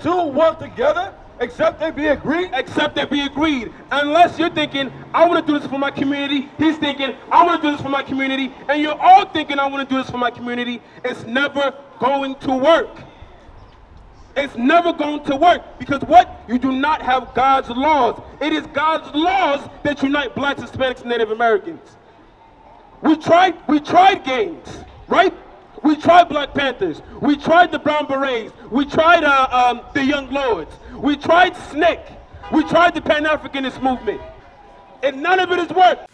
Two work together, except they be agreed. Except they be agreed. Unless you're thinking, I want to do this for my community. He's thinking, I want to do this for my community. And you're all thinking, I want to do this for my community. It's never going to work. It's never going to work. Because what? You do not have God's laws. It is God's laws that unite blacks, Hispanics, and Native Americans. We tried gangs, right? We tried Black Panthers. We tried the Brown Berets. We tried the Young Lords. We tried SNCC. We tried the Pan-Africanist movement. And none of it has worked.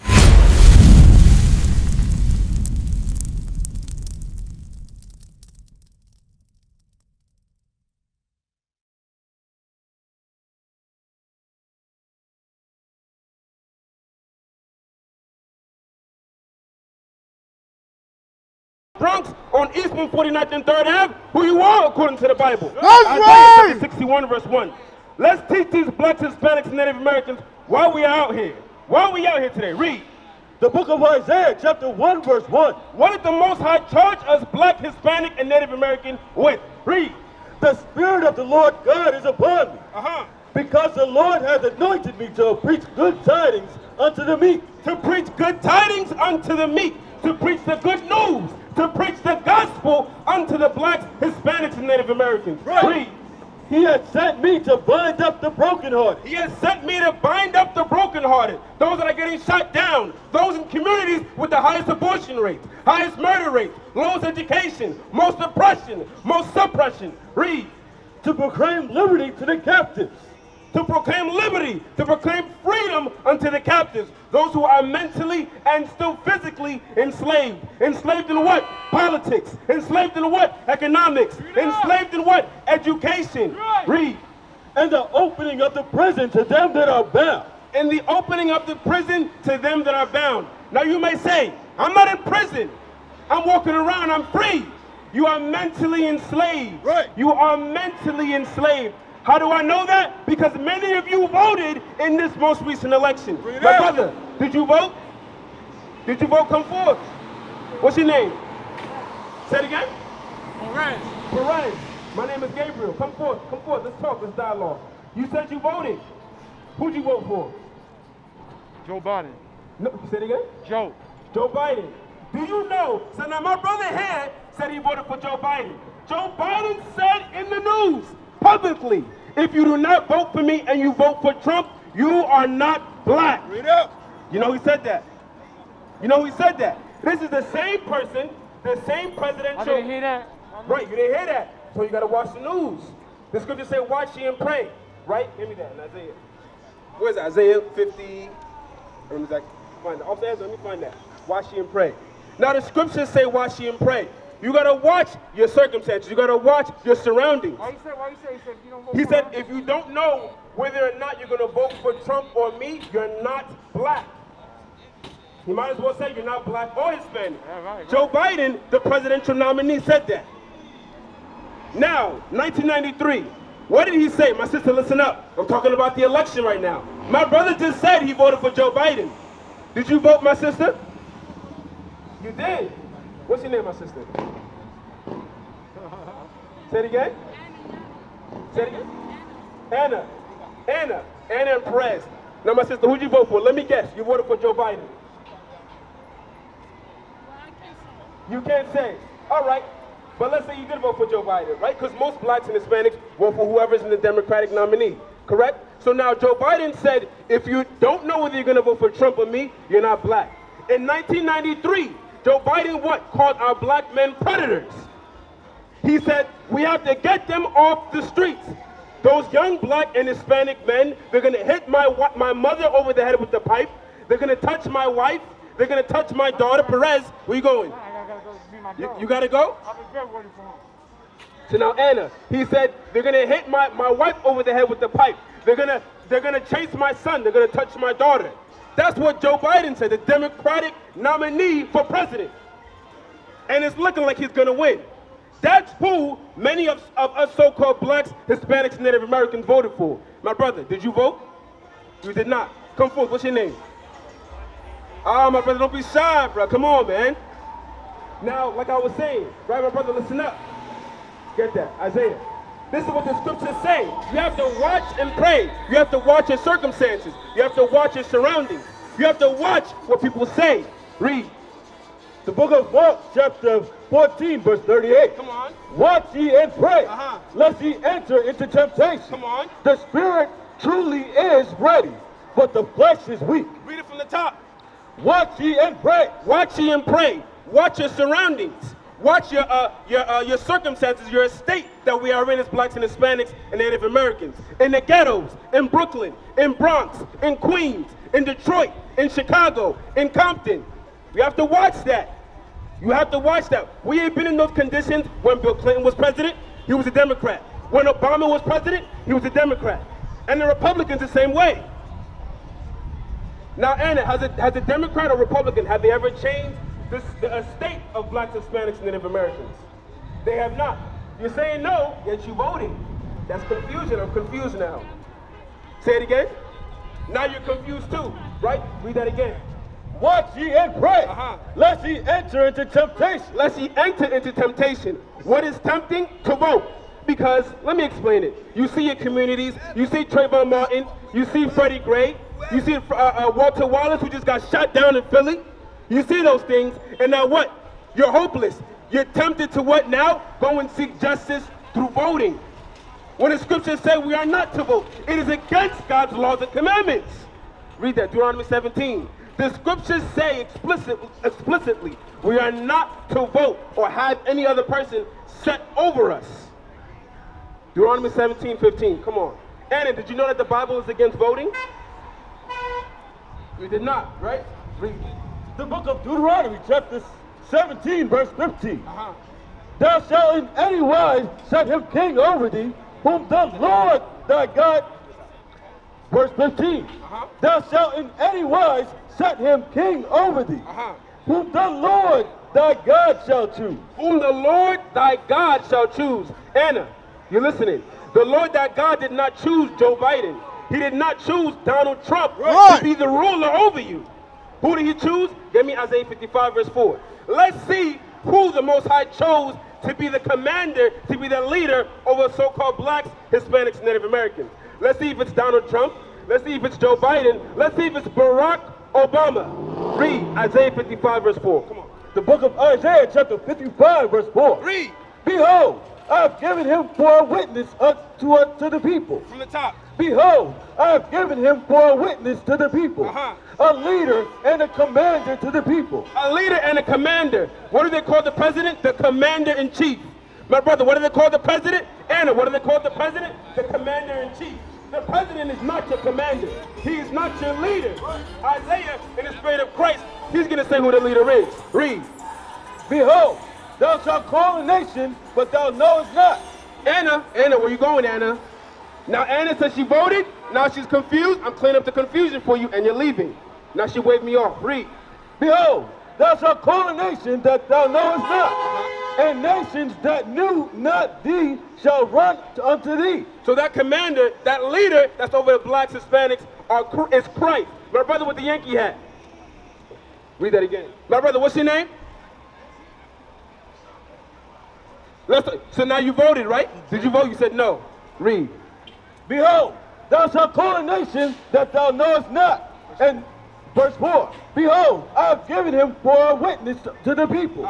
Bronx on Eastman 49th and 3rd Ave, who you are according to the Bible. That's right! Isaiah 61 verse 1. Let's teach these blacks, Hispanics, and Native Americans why we are out here. Why are we out here today? Read. The book of Isaiah, chapter 1, verse 1. What did the Most High charge us black, Hispanic, and Native American with? Read. The Spirit of the Lord God is upon me. Because the Lord hath anointed me to preach good tidings unto the meek. To preach good tidings unto the meek. To preach the good news. To preach the gospel unto the blacks, Hispanics, and Native Americans. Right. Read. He has sent me to bind up the brokenhearted. He has sent me to bind up the brokenhearted. Those that are getting shot down. Those in communities with the highest abortion rates, highest murder rates, lowest education, most oppression, most suppression. Read. To proclaim liberty to the captives. To proclaim liberty, to proclaim freedom unto the captives, those who are mentally and still physically enslaved. Enslaved in what? Politics. Enslaved in what? Economics. Enslaved in what? Education. Read. And the opening of the prison to them that are bound. And the opening of the prison to them that are bound. Now you may say, I'm not in prison. I'm walking around, I'm free. You are mentally enslaved. Right. You are mentally enslaved. How do I know that? Because many of you voted in this most recent election. My brother, did you vote? Did you vote? Come forth. What's your name? Say it again. Perez. Perez. My name is Gabriel. Come forth. Come forth. Let's talk. Let's dialogue. You said you voted. Who'd you vote for? Joe Biden. No, say it again. Joe. Joe Biden. Do you know? So now my brother here said he voted for Joe Biden. Joe Biden said in the news, publicly, if you do not vote for me and you vote for Trump, you are not black. Read up. You know he said that. You know he said that. This is the same person, the same presidential... I didn't hear that. Right, you didn't hear that. So you got to watch the news. The scripture say, watch ye and pray. Right? Give me that in Isaiah. Where is it? Isaiah 50... Let me find that. Upstairs, let me find that. Watch ye and pray. Now the scriptures say, watch ye and pray. You gotta watch your circumstances. You gotta watch your surroundings. Why you say? He said if you don't vote He for said, him, if you don't know whether or not you're gonna vote for Trump or me, you're not black. You might as well say you're not black or Hispanic. Yeah, right. Joe Biden, the presidential nominee, said that. Now, 1993, what did he say? My sister, listen up. I'm talking about the election right now. My brother just said he voted for Joe Biden. Did you vote, my sister? You did. What's your name, my sister? Say it again. Say it again. Anna. Anna and Perez. Now, my sister, who'd you vote for? Let me guess. You voted for Joe Biden. You can't say. All right. But let's say you did vote for Joe Biden, right? Because most blacks and Hispanics vote for whoever's in the Democratic nominee, correct? So now Joe Biden said, if you don't know whether you're going to vote for Trump or me, you're not black. In 1993, Joe Biden called our black men predators. He said, we have to get them off the streets. Those young black and Hispanic men, they're going to hit my mother over the head with the pipe. They're going to touch my wife. They're going to touch my daughter, Perez. Where you going? I gotta go meet my dog. You got to go? I've been very waiting for him. So now Anna, he said, they're going to hit my wife over the head with the pipe. They're going to chase my son. They're going to touch my daughter. That's what Joe Biden said, the Democratic nominee for president. And it's looking like he's going to win. That's who many of us so-called blacks, Hispanics, and Native Americans voted for. My brother, did you vote? You did not. Come forth. What's your name? Ah, my brother, don't be shy, bro. Come on, man. Now, like I was saying, right, my brother, listen up. Get that. Isaiah. This is what the scriptures say. You have to watch and pray. You have to watch your circumstances. You have to watch your surroundings. You have to watch what people say. Read. The book of Mark, chapter 14, verse 38. Come on. Watch ye and pray, Uh-huh. lest ye enter into temptation. Come on. The spirit truly is ready, but the flesh is weak. Read it from the top. Watch ye and pray. Watch ye and pray. Watch your surroundings. Watch your circumstances, your estate that we are in as blacks and Hispanics and Native Americans. In the ghettos, in Brooklyn, in Bronx, in Queens, in Detroit, in Chicago, in Compton. You have to watch that. You have to watch that. We ain't been in those conditions when Bill Clinton was president. He was a Democrat. When Obama was president, he was a Democrat. And the Republicans the same way. Now, Anna, has a Democrat or Republican, have they ever changed the estate of blacks, Hispanics, and Native Americans? They have not. You're saying no, yet you voting. That's confusion. I'm confused now. Say it again. Now you're confused too, right? Read that again. Watch ye and pray, Uh-huh. lest ye enter into temptation. Lest ye enter into temptation. What is tempting? To vote. Because, let me explain it. You see your communities, you see Trayvon Martin, you see Freddie Gray, you see Walter Wallace, who just got shot down in Philly. You see those things, and now what? You're hopeless. You're tempted to what now? Go and seek justice through voting. When the scriptures say we are not to vote, it is against God's laws and commandments. Read that, Deuteronomy 17. The scriptures say explicitly, we are not to vote or have any other person set over us. Deuteronomy 17:15, come on. Anna, did you know that the Bible is against voting? You did not, right? Read. The book of Deuteronomy, chapter 17, verse 15. Uh-huh. Thou shalt in any wise set him king over thee, whom the Lord thy God, verse 15. Uh-huh. Thou shalt in any wise set him king over thee, Uh-huh. whom the Lord thy God shall choose. Whom the Lord thy God shall choose. Anna, you're listening. The Lord thy God did not choose Joe Biden. He did not choose Donald Trump to be the ruler over you. Who did he choose? Give me Isaiah 55 verse 4. Let's see who the Most High chose to be the commander, to be the leader over so-called blacks, Hispanics, and Native Americans. Let's see if it's Donald Trump. Let's see if it's Joe Biden. Let's see if it's Barack Obama. Read Isaiah 55 verse 4. Come on. The book of Isaiah, chapter 55, verse 4. Read. Behold, I have given him for a witness to the people. From the top. Behold, I have given him for a witness to the people, Uh-huh. a leader and a commander to the people. A leader and a commander. What do they call the president? The commander-in-chief. My brother, what do they call the president? Anna, what do they call the president? The commander-in-chief. The president is not your commander. He is not your leader. Isaiah, in the spirit of Christ, he's going to say who the leader is. Read. Behold, thou shalt call a nation, but thou knowest not. Anna, where you going, Anna? Now Anna says she voted. Now she's confused. I'm cleaning up the confusion for you, and you're leaving. Now she waved me off. Read. Behold, thou shalt call a nation that thou knowest not, and nations that knew not thee shall run unto thee. So that commander, that leader that's over the blacks, Hispanics, is Christ. My brother with the Yankee hat. Read that again. My brother, what's your name? So now you voted, right? Did you vote? You said no. Read. Behold, thou shalt call a nation that thou knowest not. And verse 4, behold, I have given him for a witness to the people,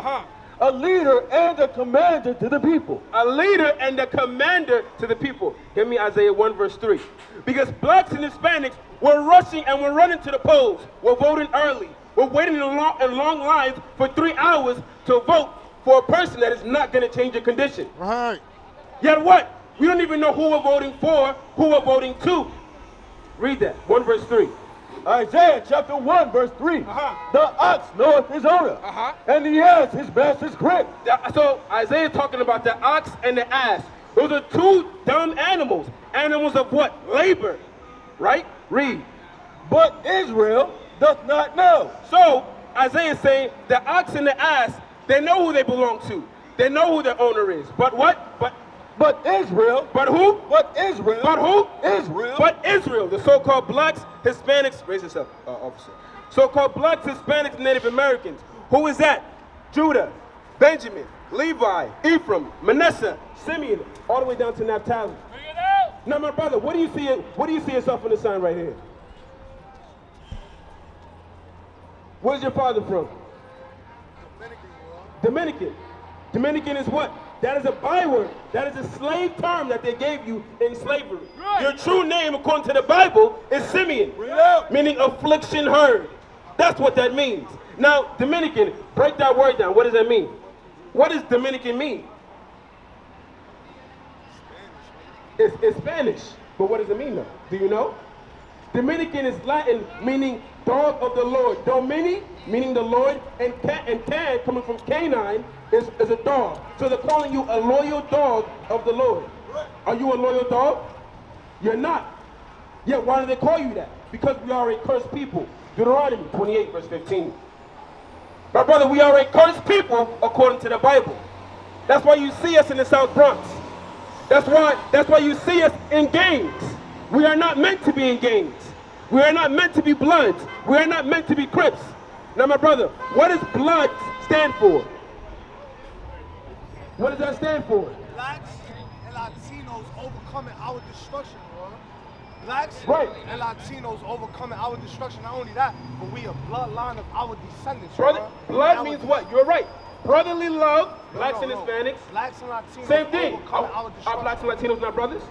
a leader and a commander to the people. A leader and a commander to the people. Give me Isaiah 1 verse 3. Because blacks and Hispanics were rushing and were running to the polls. We're voting early. We're waiting in long lines for 3 hours to vote for a person that is not going to change your condition. Right. Yet what? We don't even know who we're voting for, who we're voting to. Read that. 1 verse 3. Isaiah chapter 1 verse 3. The ox knoweth his owner, and the ass his master's crib. So Isaiah is talking about the ox and the ass. Those are two dumb animals. Animals of what? Labor. Right? Read. But Israel doth not know. So Isaiah is saying the ox and the ass, they know who they belong to. They know who their owner is. But what? But Israel. But who? But Israel. But who? Israel. But Israel, the so-called blacks, Hispanics, raise yourself, officer. So-called blacks, Hispanics, Native Americans. Who is that? Judah, Benjamin, Levi, Ephraim, Manasseh, Simeon, all the way down to Naphtali. Bring it out. Now, my brother, what do you see? What do you see yourself in the sign right here? Where's your father from? Dominican. Dominican is what? That is a byword. That is a slave term that they gave you in slavery. Right. Your true name, according to the Bible, is Simeon, meaning affliction heard. That's what that means. Now, Dominican, break that word down. What does that mean? What does Dominican mean? It's Spanish. But what does it mean, though? Do you know? Dominican is Latin, meaning dog of the Lord. Domini, meaning the Lord, and can, coming from canine, is a dog. So they're calling you a loyal dog of the Lord. Are you a loyal dog? You're not. Yeah, why do they call you that? Because we are a cursed people. Deuteronomy 28, verse 15. My brother, we are a cursed people according to the Bible. That's why you see us in the South Bronx. That's why you see us in gangs. We are not meant to be in gangs. We are not meant to be Bloods. We are not meant to be Crips. Now, my brother, what does Blood stand for? What does that stand for? Blacks and Latinos overcoming our destruction, bro. Blacks and Latinos overcoming our destruction. Not only that, but we a bloodline of our descendants, brother. Blood means what? You're right. Brotherly love, blacks and Hispanics. Blacks and Latinos same thing. overcoming our destruction. Are blacks and Latinos not brothers?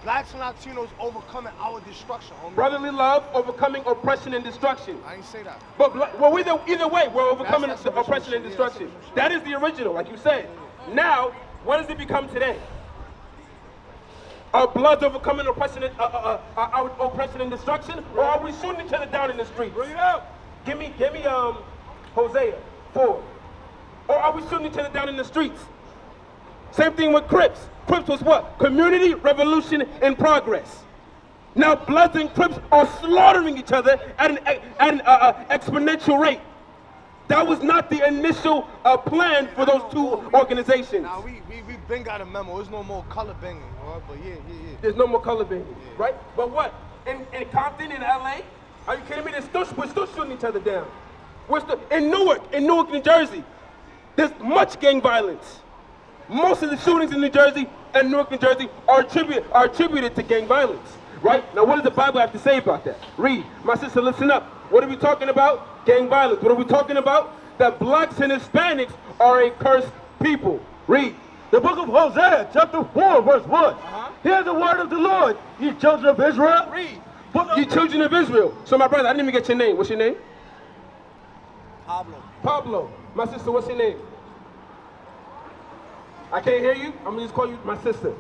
Blacks and Latinos overcoming our destruction, homie. Brotherly love, overcoming oppression and destruction. I didn't say that. But well, either way, we're overcoming oppression and destruction. That is the original, like you said. Now, what does it become today? Are Bloods overcoming oppression and destruction, or are we shooting each other down in the streets? Bring it out. Give me Hosea 4. Or are we shooting each other down in the streets? Same thing with Crips. Crips was what? Community, revolution, and progress. Now Bloods and Crips are slaughtering each other at an exponential rate. That was not the initial plan for those two organizations. Now we been got a memo. There's no more color banging, bro. But yeah. There's no more color banging, right? But what? In Compton, in LA? Are you kidding me? We're still shooting each other down. We're still in Newark, New Jersey. There's much gang violence. Most of the shootings in New Jersey and Newark, New Jersey are attributed to gang violence, right? Now, what does the Bible have to say about that? Read. My sister, listen up. What are we talking about? Gang violence. What are we talking about? That blacks and Hispanics are a cursed people. Read. The book of Hosea, chapter 4, verse 1. Hear the word of the Lord, ye children of Israel. Read. Ye children of Israel. So, my brother, I didn't even get your name. What's your name? Pablo. Pablo. My sister, what's your name? I can't hear you. I'm going to just call you my sister.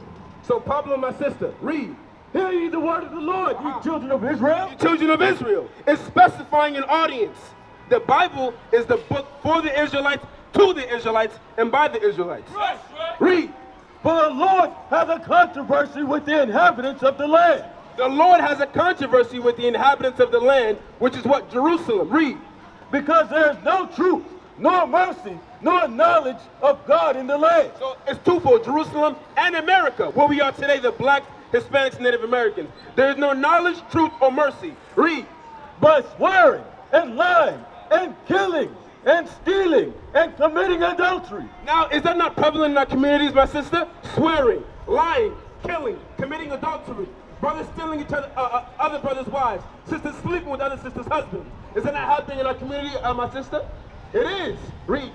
So, Pablo, my sister, read. Hear ye the word of the Lord, ye children of Israel. Ye children of Israel. It's specifying an audience. The Bible is the book for the Israelites, to the Israelites, and by the Israelites. Right. Read. For the Lord has a controversy with the inhabitants of the land. The Lord has a controversy with the inhabitants of the land, which is what? Jerusalem. Read. Because there is no truth, nor mercy, nor knowledge of God in the land. So it's twofold, Jerusalem and America, where we are today, the blacks, Hispanics, Native Americans. There is no knowledge, truth, or mercy. Read. But swearing and lying and killing and stealing and committing adultery. Now, is that not prevalent in our communities, my sister? Swearing, lying, killing, committing adultery. Brothers stealing each other, other brothers' wives. Sisters sleeping with other sisters' husbands. Is that not happening in our community, my sister? It is. Read.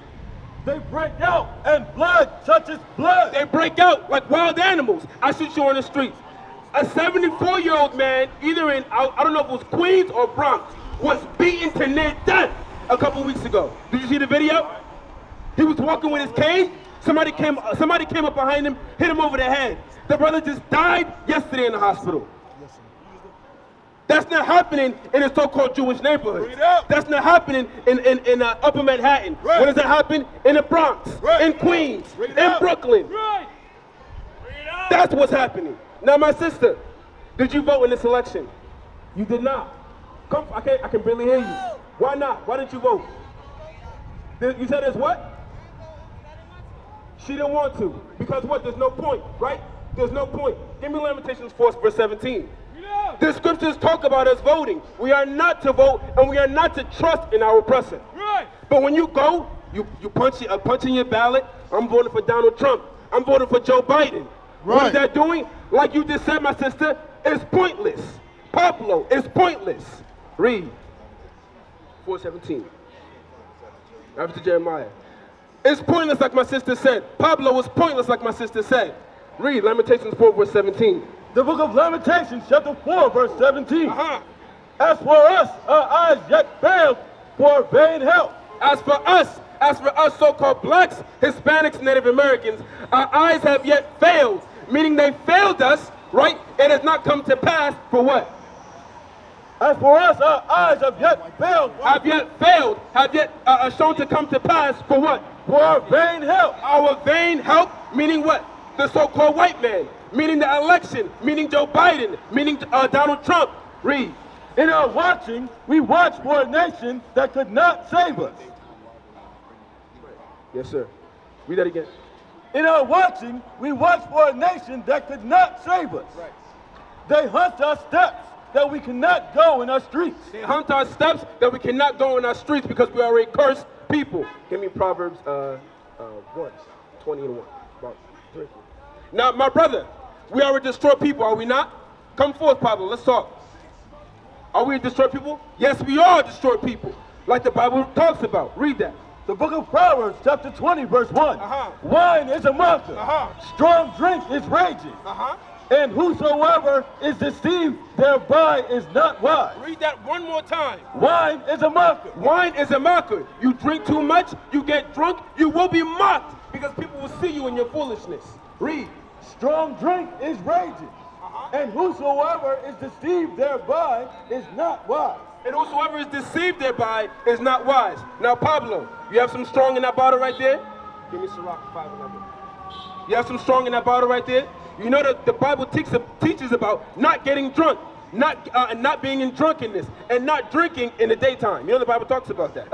They break out and blood touches blood. They break out like wild animals. I shoot you on the streets. A 74-year-old man, either in, I don't know if it was Queens or Bronx, was beaten to near death a couple weeks ago. Did you see the video? He was walking with his cane. Somebody came up behind him, hit him over the head. The brother just died yesterday in the hospital. That's not happening in a so-called Jewish neighborhood. That's not happening in Upper Manhattan. Right. When does that happen? In the Bronx, in Queens, in Brooklyn. Right. That's what's happening. Now, my sister, did you vote in this election? You did not. Come, I can barely hear you. Why not? Why didn't you vote? You said there's what? She didn't want to. Because what? There's no point, right? There's no point. Give me Lamentations 4, verse 17. The scriptures talk about us voting. We are not to vote, and we are not to trust in our oppressor. Right. But when you go You punching your ballot. I'm voting for Donald Trump. I'm voting for Joe Biden. Right. What is that doing? Like you just said, my sister, it's pointless. Pablo, it's pointless. Read. 4:17. After Jeremiah. It's pointless like my sister said. Pablo is pointless like my sister said. Read Lamentations 4 verse 17. The book of Lamentations, chapter 4, verse 17. As for us, our eyes yet failed for vain help. As for us so-called blacks, Hispanics, Native Americans, our eyes have yet failed, meaning they failed us, right? It has not come to pass for what? As for us, our eyes have yet failed. Have yet shown to come to pass for what? For our vain help. Our vain help, meaning what? The so-called white man, meaning the election, meaning Joe Biden, meaning Donald Trump. Read. In our watching, we watched for a nation that could not save us. Yes, sir. Read that again. In our watching, we watched for a nation that could not save us. Right. They hunt our steps that we cannot go in our streets. They hunt our steps that we cannot go in our streets because we are a cursed people. Give me Proverbs 1, 20 and 1. About 3. Now, my brother, we are a destroyed people, are we not? Come forth, Pablo, let's talk. Are we a destroyed people? Yes, we are a destroyed people, like the Bible talks about. Read that. The book of Proverbs, chapter 20, verse 1. Wine is a mocker. Strong drink is raging. And whosoever is deceived thereby is not wise. Read that one more time. Wine is a mocker. Wine is a mocker. You drink too much, you get drunk, you will be mocked because people will see you in your foolishness. Read. Strong drink is raging. And whosoever is deceived thereby is not wise. And whosoever is deceived thereby is not wise. Now, Pablo, you have some strong in that bottle right there? Give me Ciroc 511. You have some strong in that bottle right there? You know that the Bible teaches about not getting drunk, not being in drunkenness, and not drinking in the daytime. You know the Bible talks about that.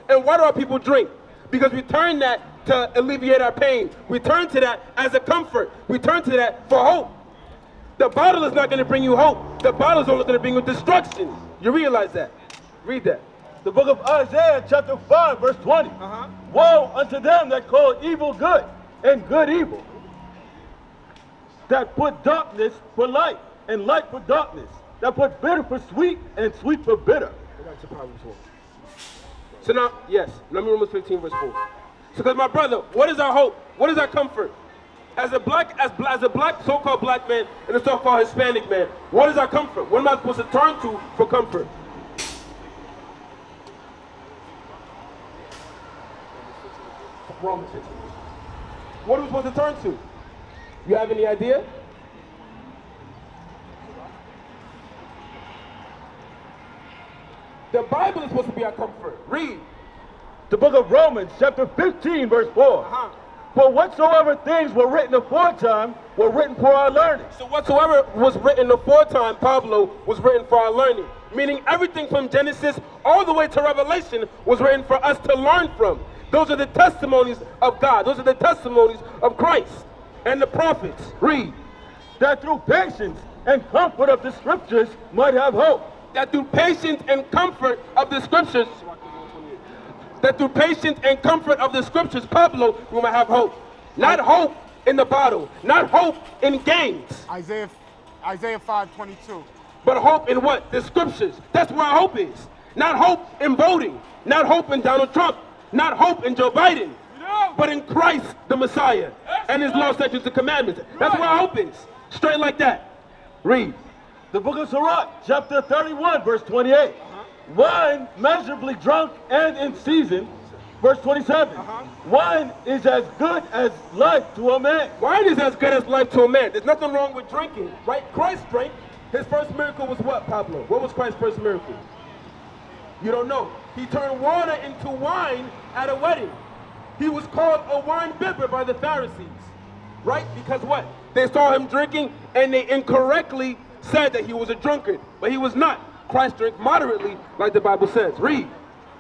And why do our people drink? Because we turn that to alleviate our pain. We turn to that as a comfort. We turn to that for hope. The bottle is not going to bring you hope. The bottle is only going to bring you destruction. You realize that? Read that. The book of Isaiah, chapter 5, verse 20. Woe unto them that call evil good and good evil, that put darkness for light and light for darkness, that put bitter for sweet and sweet for bitter. So now, yes, let me Romans 15, verse 4. So, because my brother, what is our hope? What is our comfort? As a black, so-called black man and a so-called Hispanic man, what is our comfort? What am I supposed to turn to for comfort? Romans 15. What are we supposed to turn to? You have any idea? The Bible is supposed to be our comfort. Read. The book of Romans, chapter 15, verse 4. For whatsoever things were written aforetime were written for our learning. So whatsoever was written aforetime, Pablo, was written for our learning. Meaning everything from Genesis all the way to Revelation was written for us to learn from. Those are the testimonies of God. Those are the testimonies of Christ and the prophets. Read. That through patience and comfort of the scriptures might have hope. That through patience and comfort of the scriptures, Pablo, we might have hope. Not hope in the bottle, not hope in games. Isaiah 5:22. But hope in what? The scriptures. That's where our hope is. Not hope in voting, not hope in Donald Trump, not hope in Joe Biden, but in Christ the Messiah and his law, statutes, and commandments. That's where our hope is. Straight like that. Read. The book of Sirach, chapter 31, verse 28. Wine measurably drunk and in season. Verse 27. Wine is as good as life to a man. Wine is as good as life to a man. There's nothing wrong with drinking, right? Christ drank. His first miracle was what, Pablo? What was Christ's first miracle? You don't know. He turned water into wine at a wedding. He was called a wine bibber by the Pharisees, right? Because what? They saw him drinking and they incorrectly said that he was a drunkard, but he was not. Christ drank moderately, like the Bible says. Read.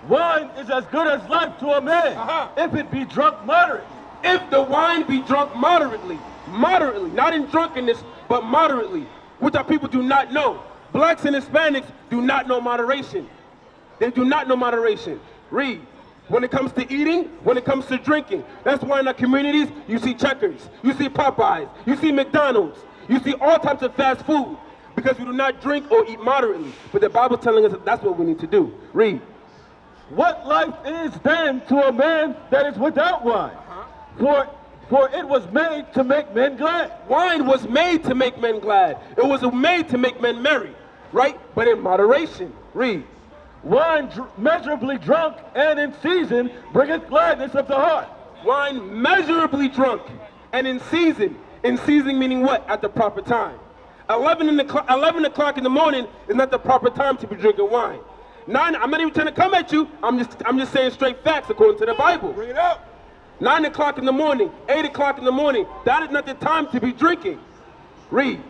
Wine is as good as life to a man, if it be drunk moderately. If the wine be drunk moderately, not in drunkenness, but moderately, which our people do not know. Blacks and Hispanics do not know moderation. They do not know moderation. Read. When it comes to eating, when it comes to drinking. That's why in our communities, you see Checkers, you see Popeyes, you see McDonald's, you see all types of fast food. Because we do not drink or eat moderately. But the Bible's telling us that that's what we need to do. Read. What life is then to a man that is without wine? For it was made to make men glad. Wine was made to make men glad. It was made to make men merry. Right? But in moderation. Read. Wine measurably drunk and in season bringeth gladness of the heart. Wine measurably drunk and in season. In season meaning what? At the proper time. 11 o'clock in the morning is not the proper time to be drinking wine. 9, I'm not even trying to come at you. I'm just saying straight facts according to the Bible. Bring it up. 9 o'clock in the morning, 8 o'clock in the morning, that is not the time to be drinking. Read.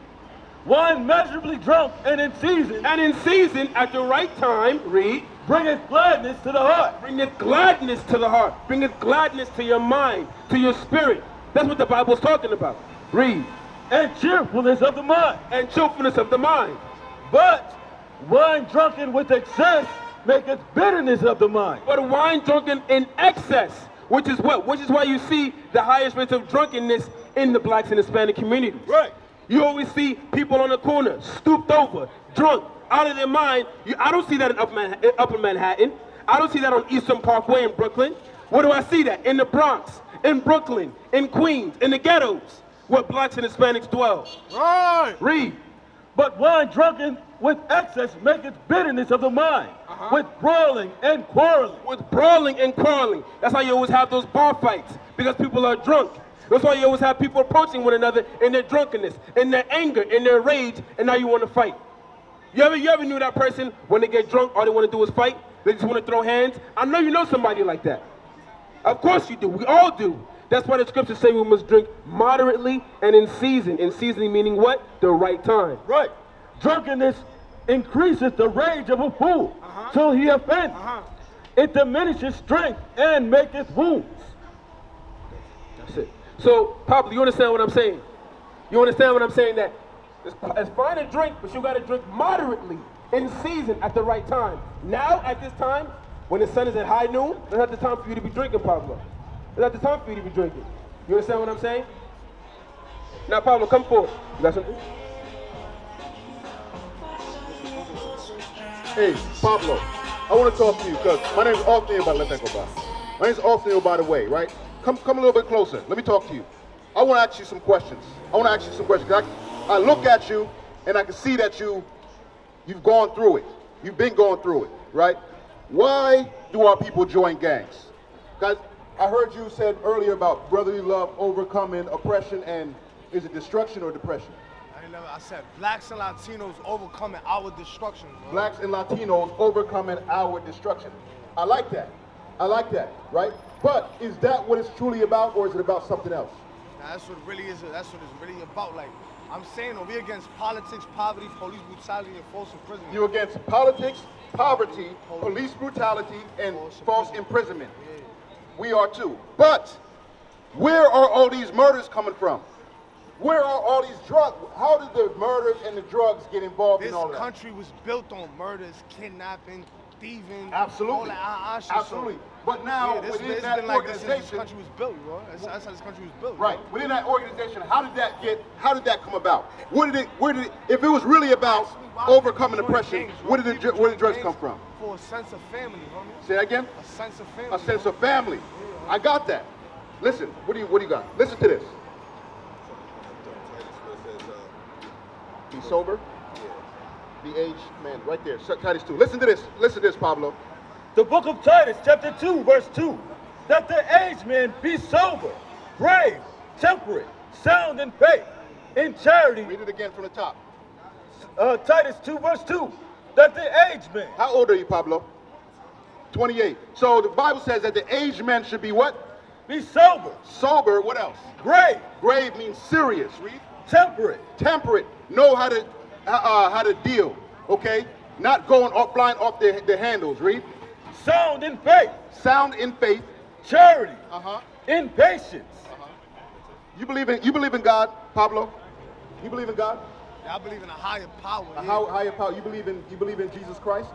Wine measurably drunk and in season. And in season, at the right time, read. Bringeth gladness to the heart. Bringeth gladness to the heart. Bringeth gladness to your mind, to your spirit. That's what the Bible's talking about. Read. And cheerfulness of the mind. And cheerfulness of the mind. But wine drunken with excess maketh bitterness of the mind. But wine drunken in excess, which is what? Which is why you see the highest rates of drunkenness in the blacks and Hispanic communities. Right. You always see people on the corner, stooped over, drunk, out of their mind. I don't see that in Upper Manhattan. I don't see that on Eastern Parkway in Brooklyn. Where do I see that? In the Bronx, in Brooklyn, in Queens, in the ghettos, where blacks and Hispanics dwell. Right. Read. But wine drunken with excess maketh bitterness of the mind, with brawling and quarreling. With brawling and quarreling. That's how you always have those bar fights, because people are drunk. That's why you always have people approaching one another in their drunkenness, in their anger, in their rage, and now you want to fight. You ever knew that person, when they get drunk, all they want to do is fight? They just want to throw hands? I know you know somebody like that. Of course you do. We all do. That's why the scriptures say we must drink moderately and in season. In season meaning what? The right time. Right. Drunkenness increases the rage of a fool till he offends. It diminishes strength and maketh wounds. That's it. So, Papa, you understand what I'm saying? You understand what I'm saying? That it's fine to drink, but you got to drink moderately, in season, at the right time. Now, at this time, when the sun is at high noon, that's not the time for you to be drinking, Pablo. That's not the time for you to be drinking. You understand what I'm saying? Now, Pablo, come forward. You got something? Hey, Pablo, I want to talk to you because my name is Othniel, but let that go by. My name is Othniel, by the way, right? Come a little bit closer. Let me talk to you. I want to ask you some questions. I look at you, and I can see that you've gone through it. You've been going through it, right? Why do our people join gangs? Guys, I heard you said earlier about brotherly love overcoming oppression and is it destruction or depression? I said blacks and Latinos overcoming our destruction. Bro. Blacks and Latinos overcoming our destruction. I like that. Right? But is that what it's truly about, or is it about something else? Nah, that's what it really is. That's what it's really about. Like I'm saying, we're against politics, poverty, police brutality, and false imprisonment. You're against politics, poverty, police brutality, and false imprisonment. Yeah. We are too. But where are all these murders coming from? Where are all these drugs? How did the murders and the drugs get involved in all that? This country was built on murders, kidnapping, thieving. Absolutely. All that shit. Absolutely. But now, within that organization, this country was built, bro. That's how this country was built. Right. Bro. Within that organization, how did that come about? Where did it, if it was really about overcoming oppression, where did the drugs come from? For a sense of family, homie. Say that again? A sense of family. A sense of family. Yeah. I got that. Listen, what do you got? Listen to this. Be sober. Yeah. The aged man, right there. Titus 2. Listen to this, Pablo. The book of Titus, chapter 2, verse 2. That the aged man be sober, brave, temperate, sound in faith, in charity. Read it again from the top. Titus 2, verse 2. That the aged man. How old are you, Pablo? 28. So the Bible says that the aged man should be what? Be sober. Sober, what else? Grave. Grave means serious. Read. Temperate. Temperate. Know how to deal. Okay? Not going flying off the handles. Read. Sound in faith. Sound in faith. Charity. In patience. You believe in God, Pablo? You believe in God? Yeah, I believe in a higher power. Higher power. You believe in Jesus Christ?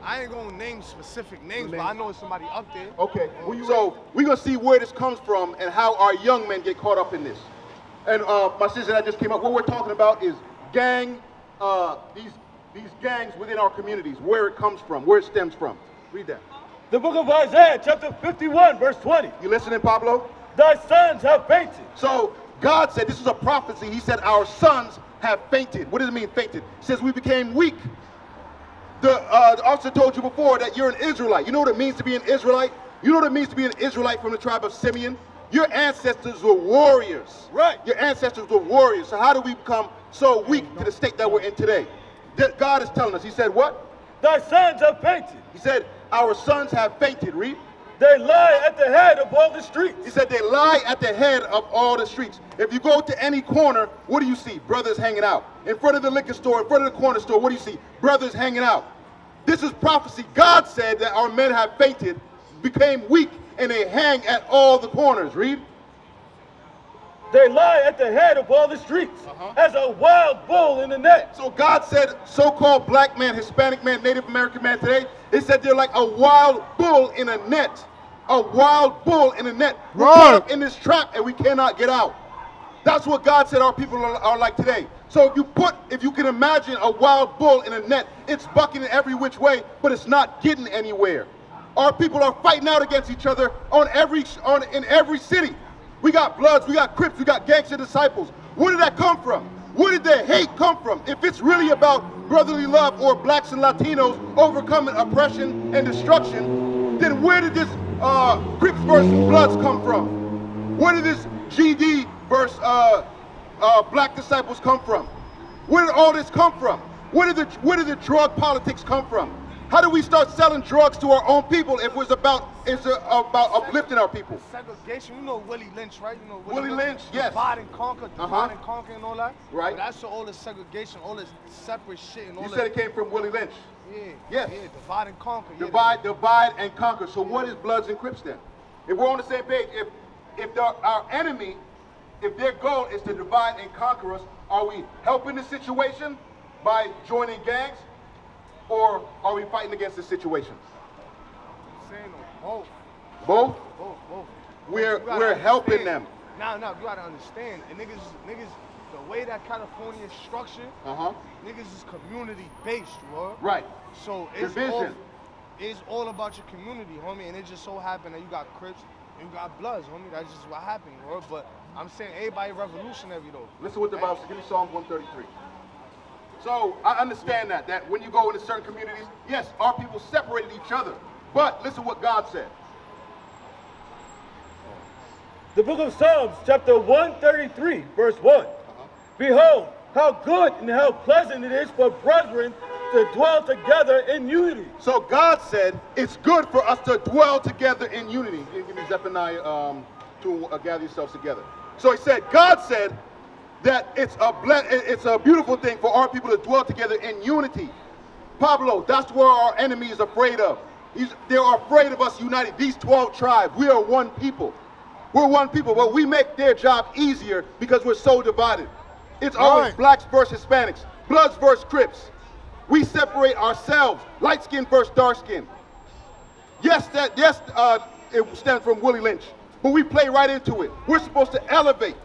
I ain't gonna name specific names, but I know it's somebody up there. Okay. So we're gonna see where this comes from and how our young men get caught up in this. And my sister that just came up, what we're talking about is these gangs within our communities, where it comes from, where it stems from. Read that. The book of Isaiah, chapter 51, verse 20. You listening, Pablo? Thy sons have fainted. So God said, this is a prophecy. He said, our sons have fainted. What does it mean, fainted? It says we became weak. The officer told you before that you're an Israelite. You know what it means to be an Israelite? You know what it means to be an Israelite from the tribe of Simeon? Your ancestors were warriors. Right. Your ancestors were warriors. So how do we become so weak to the state that we're in today? God is telling us. He said what? Thy sons have fainted. He said, our sons have fainted. Read. They lie at the head of all the streets. He said they lie at the head of all the streets. If you go to any corner, what do you see? Brothers hanging out. In front of the liquor store, in front of the corner store, what do you see? Brothers hanging out. This is prophecy. God said that our men have fainted, became weak, and they hang at all the corners. Read. They lie at the head of all the streets as a wild bull in the net. So God said, so-called black man, Hispanic man, Native American man today, it said they're like a wild bull in a net. A wild bull in a net. We're caught up in this trap and we cannot get out. That's what God said our people are like today. So if you can imagine a wild bull in a net, it's bucking in every which way, but it's not getting anywhere. Our people are fighting out against each other in every city. We got Bloods, we got Crips, we got gangster disciples. Where did that come from? Where did the hate come from? If it's really about brotherly love or blacks and Latinos overcoming oppression and destruction, then where did this Crips versus Bloods come from? Where did this GD versus black disciples come from? Where did all this come from? Where did the drug politics come from? How do we start selling drugs to our own people if it's about uplifting our people? Segregation, you know Willie Lynch, right? You know Willie Lynch, yes. Divide and conquer, divide and conquer and all that. Right. But that's all the segregation, all this separate shit and all that. You said it came from Willie Lynch. Yeah. Yes. Yeah, divide and conquer. Divide and conquer. So what is Bloods and Crips then? If we're on the same page, if our enemy, if their goal is to divide and conquer us, are we helping the situation by joining gangs? Or are we fighting against the situation? I'm saying both. Both? Both. We're helping them. Now, you gotta understand, and niggas, the way that California is structured, niggas is community based, bro. Right. So it's all about your community, homie, and it just so happened that you got Crips and you got Bloods, homie. That's just what happened, bro. But I'm saying everybody revolutionary though. Listen what the Bible says. Give me Psalms 133. So I understand that when you go into certain communities, yes, our people separated each other. But listen what God said. The book of Psalms, chapter 133, verse 1. Behold, how good and how pleasant it is for brethren to dwell together in unity. So God said it's good for us to dwell together in unity. Give me Zephaniah to gather yourselves together. So he said, God said, that it's a beautiful thing for our people to dwell together in unity. Pablo, that's what our enemy is afraid of. They're afraid of us united. These 12 tribes, we are one people. We're one people, but we make their job easier because we're so divided. It's always blacks versus Hispanics, Bloods versus Crips. We separate ourselves, light skin versus dark skin. Yes, it stems from Willie Lynch, but we play right into it. We're supposed to elevate.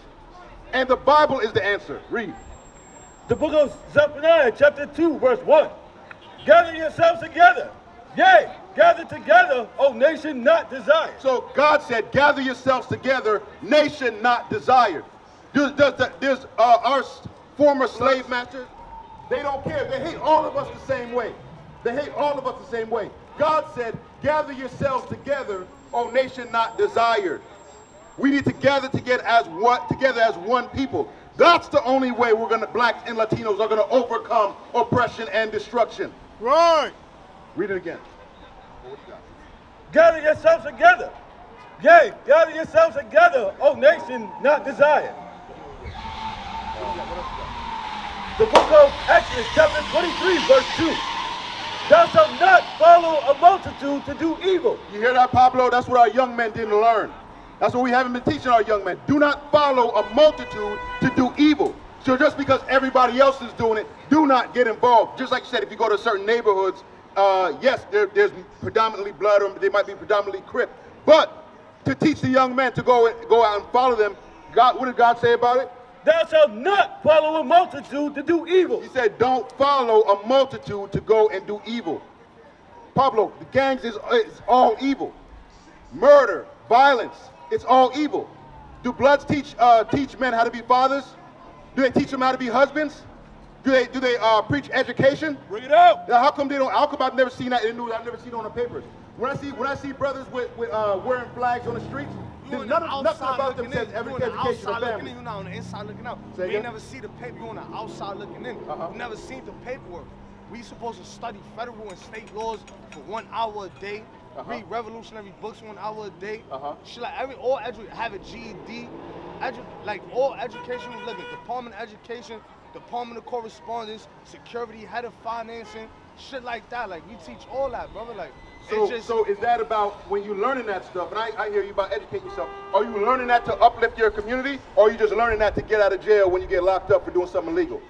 And the Bible is the answer. Read. The book of Zephaniah, chapter 2, verse 1. Gather yourselves together. Yea, gather together, O nation not desired. So God said, gather yourselves together, nation not desired. There's our former slave masters. They don't care. They hate all of us the same way. They hate all of us the same way. God said, gather yourselves together, O nation not desired. We need to gather together as one people. That's the only way blacks and Latinos are gonna overcome oppression and destruction. Right. Read it again. Gather yourselves together. Yea, gather yourselves together, O nation not desired. The book of Exodus, chapter 23, verse 2. Thou shalt not follow a multitude to do evil. You hear that, Pablo? That's what our young men didn't learn. That's what we haven't been teaching our young men. Do not follow a multitude to do evil. So just because everybody else is doing it, do not get involved. Just like you said, if you go to certain neighborhoods, yes, there's predominantly blood, or they might be predominantly Crip, but to teach the young men to go out and follow them, God, what did God say about it? Thou shalt not follow a multitude to do evil. He said, don't follow a multitude to go and do evil. Pablo, the gangs is all evil. Murder, violence, it's all evil. Do Bloods teach men how to be fathers? Do they teach them how to be husbands? Do they preach education? Bring it out. Now, how come they don't? How come I've never seen that in the news? I've never seen it on the papers. When I see brothers with wearing flags on the streets, there's nothing about them says education or family. You're not on the inside looking out. Say You ain't never see the paper. You on the outside looking in. You never seen the paperwork. We supposed to study federal and state laws for 1 hour a day. Read revolutionary books 1 hour a day. Shit like have a GED. All education. Look at Department of Education, Department of Correspondence, Security, Head of Financing, shit like that. Like, we teach all that, brother. Like, so is that about when you're learning that stuff, and I hear you about educating yourself, are you learning that to uplift your community, or are you just learning that to get out of jail when you get locked up for doing something illegal?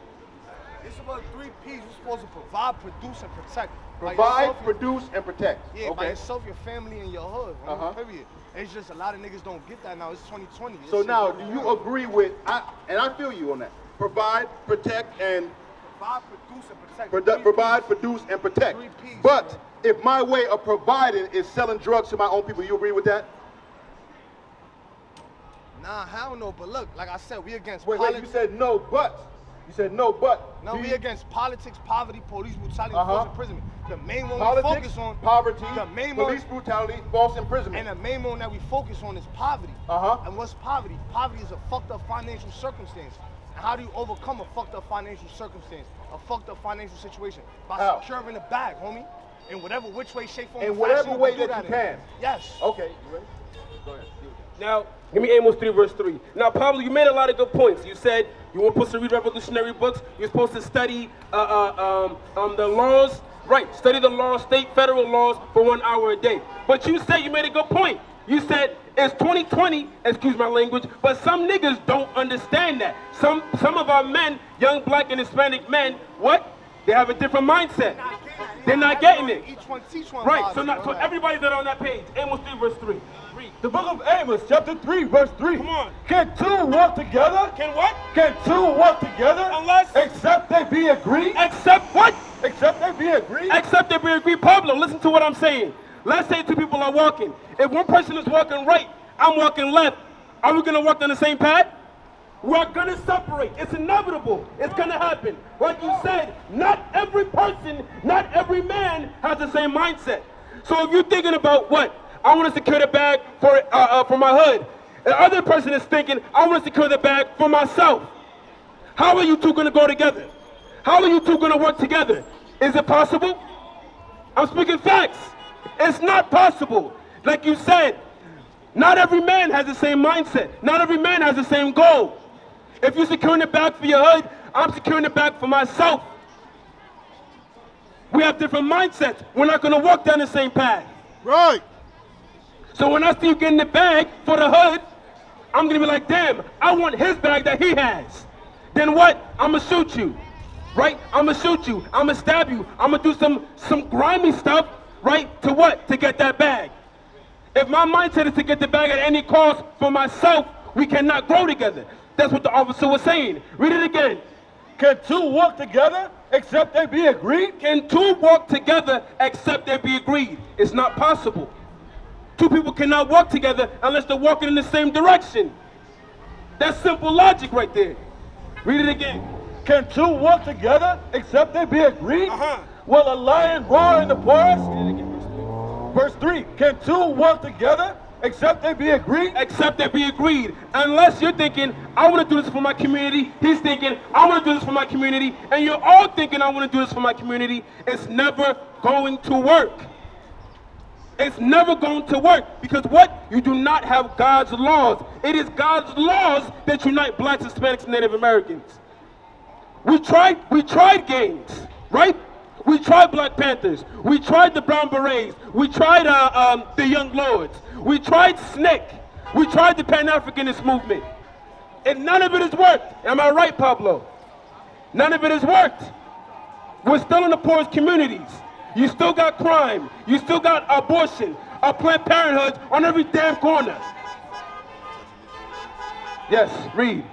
It's about 3 P's. You're supposed to provide, produce, and protect. Provide, produce, and protect. Yeah, by yourself, your family, and your hood. Period. It's just a lot of niggas don't get that now. It's 2020. So now, do you agree with, and I feel you on that, provide, protect, and... Provide, produce, and protect. Provide, produce, and protect. 3 P's, but bro. if my way of providing is selling drugs to my own people, you agree with that? Nah, hell no. But look, like I said, we against Wait, politics. you said no, but. You said no, but. No, we against politics, poverty, police brutality, false imprisonment. The main one politics, we focus on, poverty, the main police brutality, false imprisonment. And the main one that we focus on is poverty. And what's poverty? Poverty is a fucked up financial circumstance. And how do you overcome a fucked up financial circumstance, a fucked up financial situation? By securing the bag, homie. In whatever which way, shape, form, in whatever way that you can. Yes. Okay, you ready? Go ahead. Now, give me Amos 3 verse 3. Now, Pablo, you made a lot of good points. You said you were supposed to read revolutionary books. You're supposed to study the laws. Right, study the laws, state, federal laws for 1 hour a day. But you said, you made a good point. You said it's 2020, excuse my language, but some niggas don't understand that. Some of our men, young black and Hispanic men, what? They have a different mindset. They're not getting it. Each one teach one. Right, so everybody that on that page, Amos 3 verse 3. Read. The book of Amos, chapter 3, verse 3. Come on. Can two walk together? Can what? Can two walk together? Unless? Except they be agreed? Except what? Except they be agreed? Except they be agreed. Pablo, listen to what I'm saying. Let's say 2 people are walking. If one person is walking right, I'm walking left, are we going to walk on the same path? We're going to separate. It's inevitable. It's going to happen. Like you said, not every person, not every man has the same mindset. So if you're thinking about what? I want to secure the bag for my hood. The other person is thinking, I want to secure the bag for myself. How are you two going to go together? How are you two going to work together? Is it possible? I'm speaking facts. It's not possible. Like you said, not every man has the same mindset. Not every man has the same goal. If you're securing the bag for your hood, I'm securing the bag for myself. We have different mindsets. We're not going to walk down the same path. Right. So when I see you getting the bag for the hood, I'm going to be like, damn, I want his bag that he has. Then what? I'm going to shoot you. Right? I'm going to shoot you. I'm going to stab you. I'm going to do some grimy stuff, right? To what? To get that bag. If my mindset is to get the bag at any cost for myself, we cannot grow together. That's what the officer was saying. Read it again. Can two walk together except they be agreed? Can two walk together except they be agreed? It's not possible. 2 people cannot walk together unless they're walking in the same direction. That's simple logic right there. Read it again. Can two walk together except they be agreed? Will a lion roar in the forest? Read it again, verse 3. Can two walk together except they be agreed? Except they be agreed. Unless you're thinking, I want to do this for my community. He's thinking, I want to do this for my community. And you're all thinking, I want to do this for my community. It's never going to work. It's never going to work. Because what? You do not have God's laws. It is God's laws that unite blacks, Hispanics, and Native Americans. We tried gangs, right? We tried Black Panthers. We tried the Brown Berets. We tried the Young Lords. We tried SNCC. We tried the Pan-Africanist movement. And none of it has worked. Am I right, Pablo? None of it has worked. We're still in the poorest communities. You still got crime. You still got abortion, a Planned Parenthood on every damn corner. Yes, read.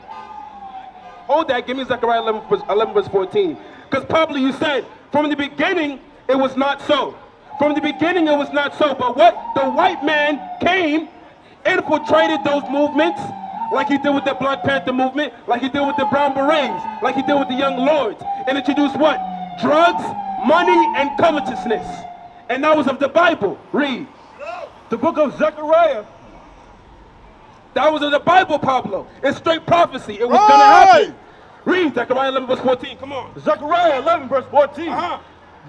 Hold that. Give me Zechariah 11 verse 14. Because probably you said, from the beginning, it was not so. From the beginning, it was not so. But what? The white man came, infiltrated those movements, like he did with the Black Panther movement, like he did with the Brown Berets, like he did with the Young Lords, and introduced what? Drugs, money, and covetousness. And that was of the Bible. Read. The book of Zechariah. That was of the Bible, Pablo. It's straight prophecy. It was going to happen. Read Zechariah 11 verse 14. Come on. Zechariah 11 verse 14.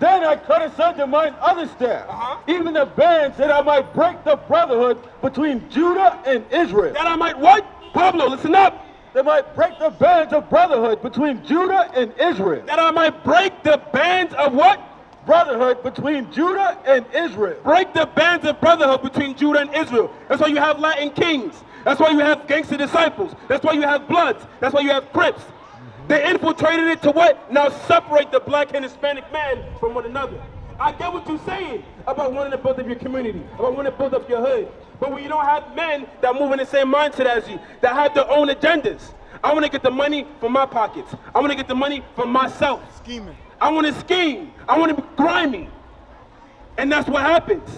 Then I cut asunder mine other staff, even the bands, that I might break the brotherhood between Judah and Israel. That I might what? Pablo, listen up. That might break the bands of brotherhood between Judah and Israel. That I might break the bands of what? Brotherhood between Judah and Israel. Break the bands of brotherhood between Judah and Israel. That's why you have Latin kings. That's why you have gangster disciples. That's why you have Bloods. That's why you have Crips. They infiltrated it to what? Now separate the black and Hispanic man from one another. I get what you're saying about wanting to build up your community, about wanting to build up your hood. But when you don't have men that move in the same mindset as you, that have their own agendas. I want to get the money from my pockets. I want to get the money from myself. Scheming. I want to scheme. I want to be grimy. And that's what happens.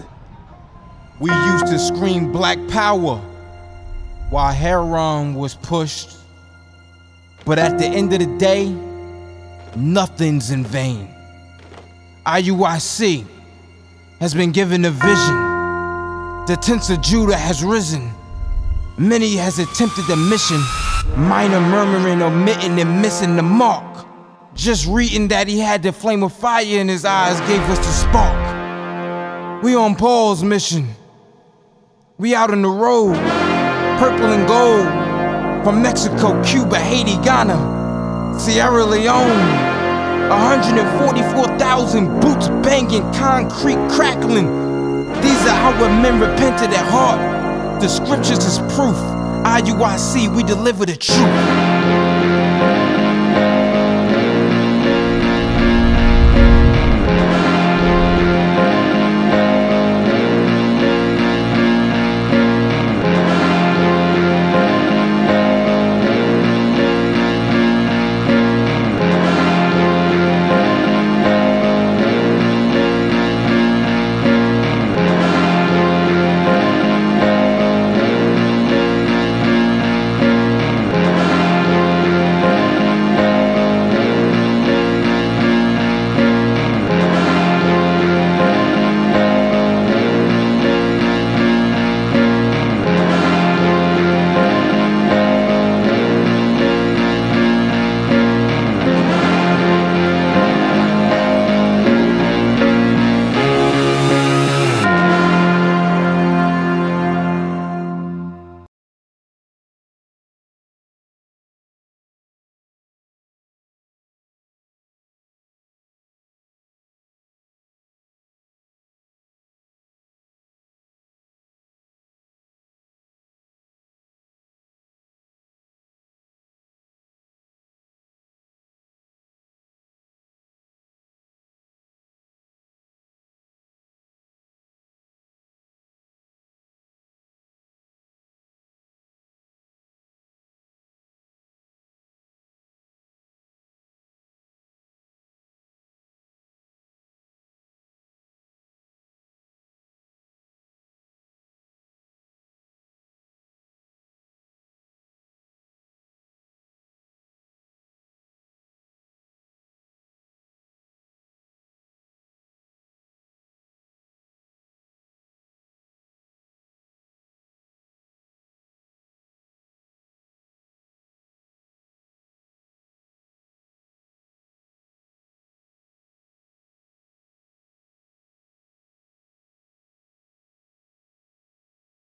We used to scream black power while heroin was pushed. But at the end of the day, nothing's in vain. IUIC has been given a vision. The tents of Judah has risen. Many has attempted the mission. Minor murmuring, omitting, and missing the mark. Just reading that he had the flame of fire in his eyes gave us the spark. We on Paul's mission. We out on the road, purple and gold. From Mexico, Cuba, Haiti, Ghana, Sierra Leone. 144,000 boots banging, concrete crackling. These are our men repented at heart. The scriptures is proof. IUIC, we deliver the truth.